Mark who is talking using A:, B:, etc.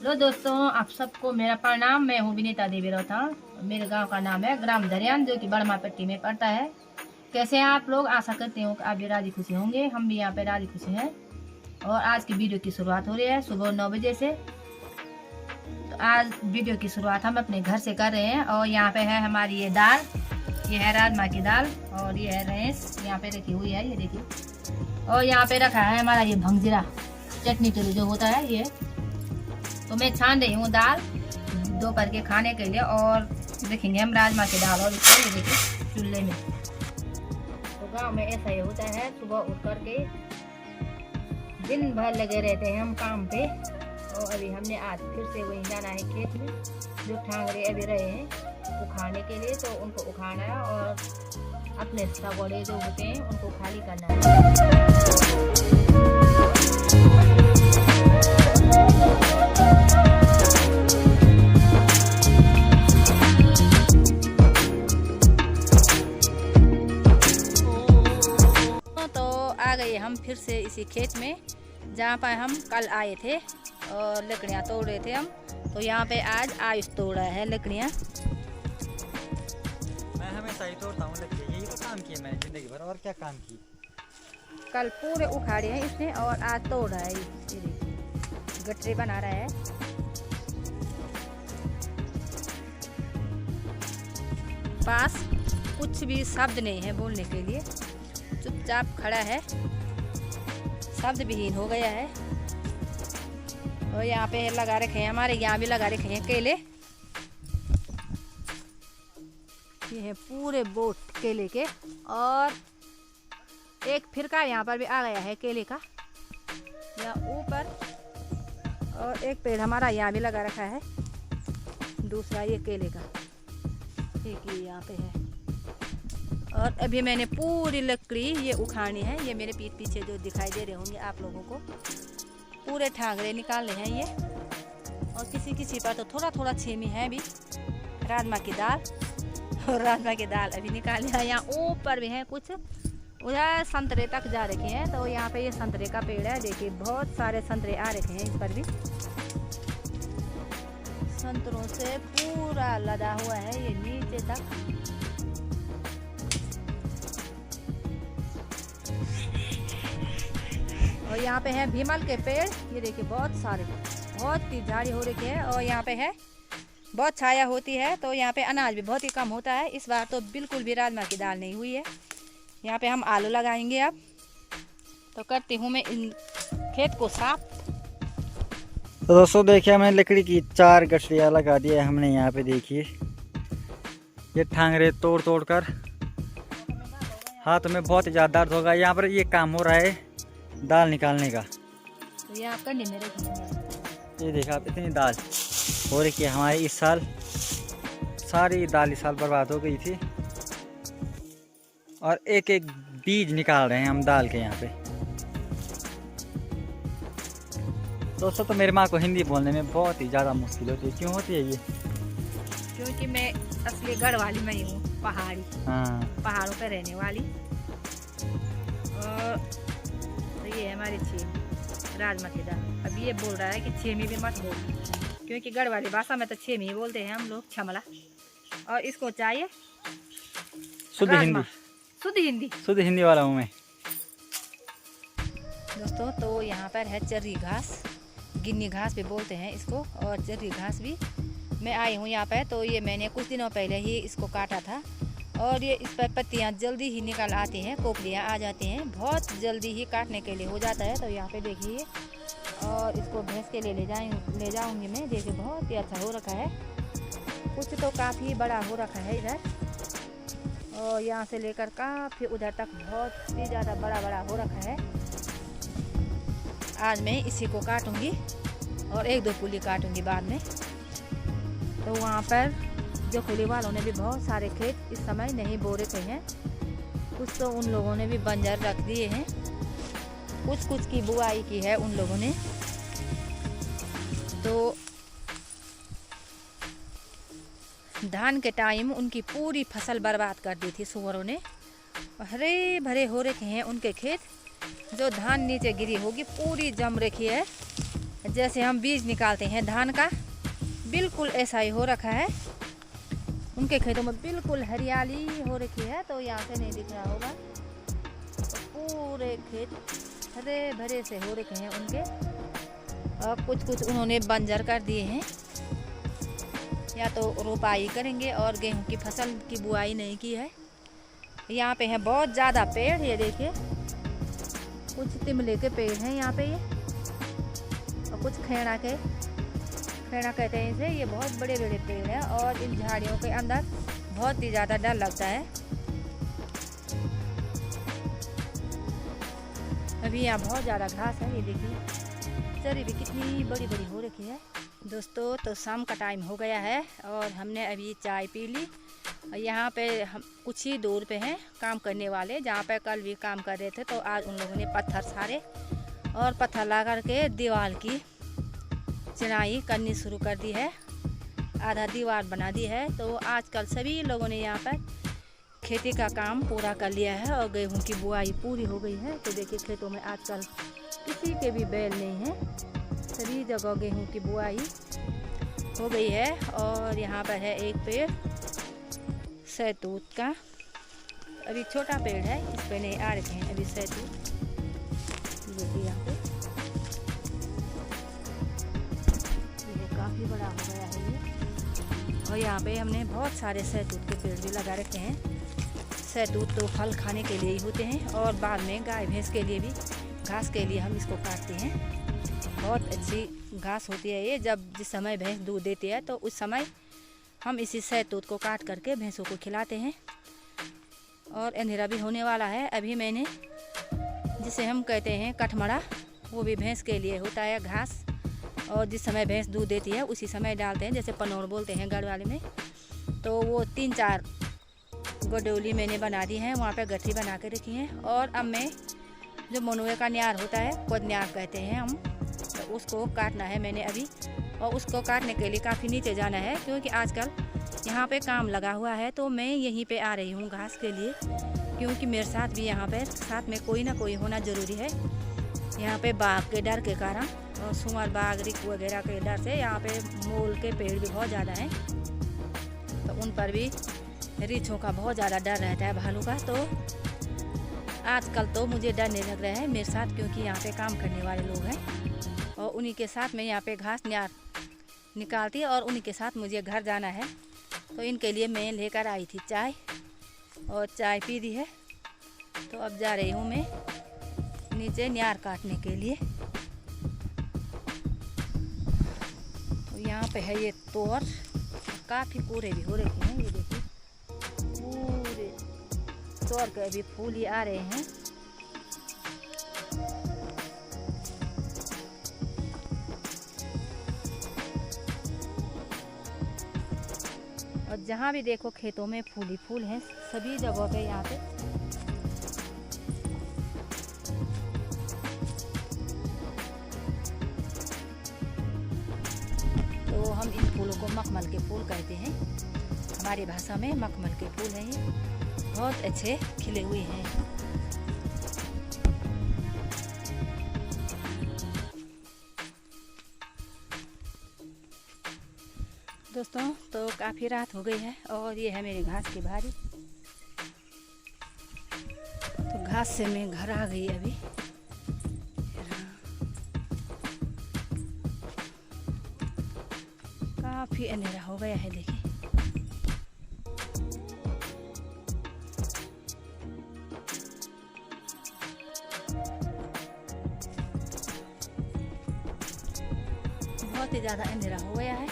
A: Hello दोस्तों, आप सबको मेरा प्रणाम। मैं हूँ विनीता देवी रौथा। मेरे गांव का नाम है ग्राम दरियान, जो कि बड़मा पट्टी में पड़ता है। कैसे हैं आप लोग? आशा करते हूँ कि आप भी राजी खुशी होंगे। हम भी यहाँ पे राजी खुशी हैं। और आज की वीडियो की शुरुआत हो रही है सुबह 9 बजे से। तो आज वीडियो की शुरुआत हम अपने घर से कर रहे हैं। और यहाँ पे है हमारी ये दाल, ये है राजमा की दाल, और ये है रईस यहाँ पे रखी हुई है, ये देखिए। और यहाँ पे रखा है हमारा ये भंगजीरा चटनी के लिए जो होता है ये। तो मैं छान रही हूँ दाल दोपहर के खाने के लिए। और देखेंगे हम राजमा की दाल, और इसको ये देखिए चूल्हे में। तो गांव में ऐसा ही होता है, सुबह उठ कर के दिन भर लगे रहते हैं हम काम पे। और अभी हमने आज फिर से वहीं जाना है खेत में। जो ठांगरे अभी रहे हैं उखाड़ने के लिए, तो उनको उखाड़ना है और अपने सगोड़े जो होते हैं उनको खाली करना है। आ गए हम फिर से इसी खेत में जहाँ पर हम कल आए थे और लकड़ियाँ तोड़ रहे थे हम। तो यहाँ पे आज आयुष तोड़ा है लकड़ियाँ।
B: मैं हमेशा ही तोड़ता हूँ लकड़ियाँ, यही तो काम किया मैंने जिंदगी भर, और क्या काम की।
A: कल पूरे उखाड़े हैं इसने और आज तोड़ रहा है। ये गटरे बना रहा है। पास कुछ भी शब्द नहीं है बोलने के लिए, चुपचाप खड़ा है, शब्द विहीन हो गया है। और यहाँ पे लगा रखे हैं, हमारे यहाँ भी लगा रखे हैं केले। ये है पूरे बोट केले के, और एक फिरका यहाँ पर भी आ गया है केले का यहाँ ऊपर। और एक पेड़ हमारा यहाँ भी लगा रखा है, दूसरा ये केले का, एक ये यहाँ पे है। और अभी मैंने पूरी लकड़ी ये उखाड़नी है। ये मेरे पीठ पीछे जो दिखाई दे रहे होंगे आप लोगों को, पूरे ठागरे निकालने हैं ये। और किसी किसी पर तो थोड़ा थोड़ा छेमी है भी। राजमा की दाल, और राजमा की दाल अभी निकाली है। यहाँ ऊपर भी है कुछ, उधर संतरे तक जा रखे हैं। तो यहाँ पे ये संतरे का पेड़ है, देखिए बहुत सारे संतरे आ रखे हैं इस पर भी। संतरों से पूरा लदा हुआ है ये नीचे तक। और यहाँ पे है भीमल के पेड़, ये देखिए बहुत सारे, बहुत ही झाड़ी हो रखी है। और यहाँ पे है बहुत छाया होती है, तो यहाँ पे अनाज भी बहुत ही कम होता है। इस बार तो बिल्कुल भी राजमा की दाल नहीं हुई है। यहाँ पे हम आलू लगाएंगे अब। तो करती हूँ मैं इन खेत को साफ।
B: तो दोस्तों देखिए, हमने लकड़ी की 4 गठरियाँ लगा दी है हमने यहाँ पे। देखिए ये ठांगरे तोड़ तोड़ कर हाथ में बहुत ज़्यादा दर्द होगा। यहाँ पर ये काम हो रहा है दाल निकालने का।
A: तो ये आप कंडी में रखिए।
B: ये देखा आप, इतनी दाल हो रही है हमारी इस साल। सारी दाल इस साल बर्बाद हो गई थी। और एक एक बीज निकाल रहे हैं हम दाल के यहाँ पे। दोस्तों तो मेरी माँ को हिंदी बोलने में बहुत ही ज़्यादा मुश्किल होती है। क्यों होती है ये?
A: क्योंकि मैं असली गढ़ वाली मैं हूँ, पहाड़ी।
B: हाँ,
A: पहाड़ों पे रहने वाली। और तो ये है हमारी छेमी राजमा की दाल। अब ये बोल रहा है कि छेमी भी मत बोल, क्योंकि गढ़ वाली भाषा में तो छेमी ही बोलते हैं हम लोग, छमला। और इसको चाहिए
B: शुद्ध हिंदी।
A: शुद्ध हिंदी,
B: शुद्ध हिंदी वाला हूँ मैं
A: दोस्तों। तो यहाँ पर है चर्री घास, गिन्नी घास भी बोलते हैं इसको, और चर्री घास भी। मैं आई हूँ यहाँ पर, तो ये मैंने कुछ दिनों पहले ही इसको काटा था। और ये इस पर पत्तियाँ जल्दी ही निकल आती हैं, कोपलियाँ आ जाती हैं, बहुत जल्दी ही काटने के लिए हो जाता है। तो यहाँ पे देखिए, और इसको भैंस के लिए ले जाऊँगी मैं। देखिए बहुत ही अच्छा हो रखा है, कुछ तो काफ़ी बड़ा हो रखा है इधर, और यहाँ से लेकर काफ़ी उधर तक बहुत ही ज़्यादा बड़ा हो रखा है। आज मैं इसी को काटूँगी और 1-2 पुली काटूँगी बाद में। तो वहाँ पर जो खुली वालों ने भी बहुत सारे खेत इस समय नहीं बो रखे हैं। कुछ तो उन लोगों ने भी बंजर रख दिए हैं, कुछ की बुआई की है उन लोगों ने। तो धान के टाइम उनकी पूरी फसल बर्बाद कर दी थी सुअरों ने। हरे भरे हो रखे हैं उनके खेत, जो धान नीचे गिरी होगी पूरी जम रखी है। जैसे हम बीज निकालते हैं धान का, बिल्कुल ऐसा ही हो रखा है। उनके खेतों में बिल्कुल हरियाली हो रखी है, तो यहाँ से नहीं दिख रहा होगा, तो पूरे खेत हरे भरे से हो रखे हैं उनके। और कुछ उन्होंने बंजर कर दिए हैं, या तो रोपाई करेंगे और गेहूं की फसल की बुआई नहीं की है। यहाँ पे है बहुत ज़्यादा पेड़, ये देखिए कुछ तिमले के पेड़ हैं यहाँ पे ये, और कुछ खेड़ा कहते हैं इसे। ये बहुत बड़े बड़े पेड़ हैं और इन झाड़ियों के अंदर बहुत ही ज़्यादा डर लगता है। अभी यहाँ बहुत ज़्यादा घास है, ये देखिए चरी भी कितनी बड़ी बड़ी हो रखी है। दोस्तों तो शाम का टाइम हो गया है और हमने अभी चाय पी ली। यहाँ पे हम कुछ ही दूर पे हैं काम करने वाले, जहाँ पे कल भी काम कर रहे थे, तो आज उन लोगों ने पत्थर सारे और पत्थर ला करके दीवार की चिनाई करनी शुरू कर दी है, आधा दीवार बना दी है। तो आजकल सभी लोगों ने यहाँ पर खेती का काम पूरा कर लिया है और गेहूं की बुआई पूरी हो गई है। तो देखिए खेतों में आजकल किसी के भी बैल नहीं है, सभी जगह गेहूं की बुआई हो गई है। और यहाँ पर है एक पेड़ सैतूत का, अभी छोटा पेड़ है, इस पे नहीं आ रखे हैं अभी सैतूत। देखिए यहाँ पे काफ़ी बड़ा हो गया है ये। और यहाँ पे हमने बहुत सारे सैतूत के पेड़ भी लगा रखे हैं। सैतूत तो फल खाने के लिए ही होते हैं और बाद में गाय भैंस के लिए भी घास के लिए हम इसको काटते हैं। बहुत अच्छी घास होती है ये। जब जिस समय भैंस दूध देती है तो उस समय हम इसी सैतूत को काट करके भैंसों को खिलाते हैं। और अंधेरा भी होने वाला है। अभी मैंने जिसे हम कहते हैं कठमड़ा, वो भी भैंस के लिए होता है घास, और जिस समय भैंस दूध देती है उसी समय डालते हैं, जैसे पनौर बोलते हैं गढ़ वाले में। तो वो 3-4 गोडोली मैंने बना दी है, वहाँ पे गठरी बना के रखी है। और अब मैं जो मनुए का न्यार होता है, कोदन्यार कहते हैं हम, तो उसको काटना है मैंने अभी। और उसको काटने के लिए काफ़ी नीचे जाना है, क्योंकि आजकल यहाँ पे काम लगा हुआ है। तो मैं यहीं पे आ रही हूँ घास के लिए, क्योंकि मेरे साथ भी यहाँ पे साथ में कोई ना कोई होना ज़रूरी है। यहाँ पे बाघ के डर के कारण और सुअर बाघ रिक वगैरह के डर से यहाँ पे मूल के पेड़ भी बहुत ज़्यादा हैं, तो उन पर भी रीछों का बहुत ज़्यादा डर रहता है, भालू का। तो आजकल तो मुझे डर नहीं लग रहा है मेरे साथ, क्योंकि यहाँ पे काम करने वाले लोग हैं और उन्हीं के साथ मैं यहाँ पे घास न्यार निकालती और उन्हीं के साथ मुझे घर जाना है। तो इनके लिए मैं लेकर आई थी चाय, और चाय पी दी है। तो अब जा रही हूँ मैं नीचे न्यार काटने के लिए। तो यहाँ पे है ये तोर, काफ़ी पूरे भी हो रखे हैं, ये देखिए पूरे तोर के अभी फूल ही आ रहे हैं। और जहाँ भी देखो खेतों में फूल ही फूल हैं, सभी जगहों पे यहाँ पे। तो हम इन फूलों को मखमल के फूल कहते हैं, हमारी भाषा में मखमल के फूल हैं। ये बहुत अच्छे खिले हुए हैं। दोस्तों तो काफ़ी रात हो गई है और ये है मेरी घास की बारी। तो घास से मैं घर आ गई अभी। काफ़ी अंधेरा हो गया है, देखिए। बहुत ही ज़्यादा अंधेरा हो गया है।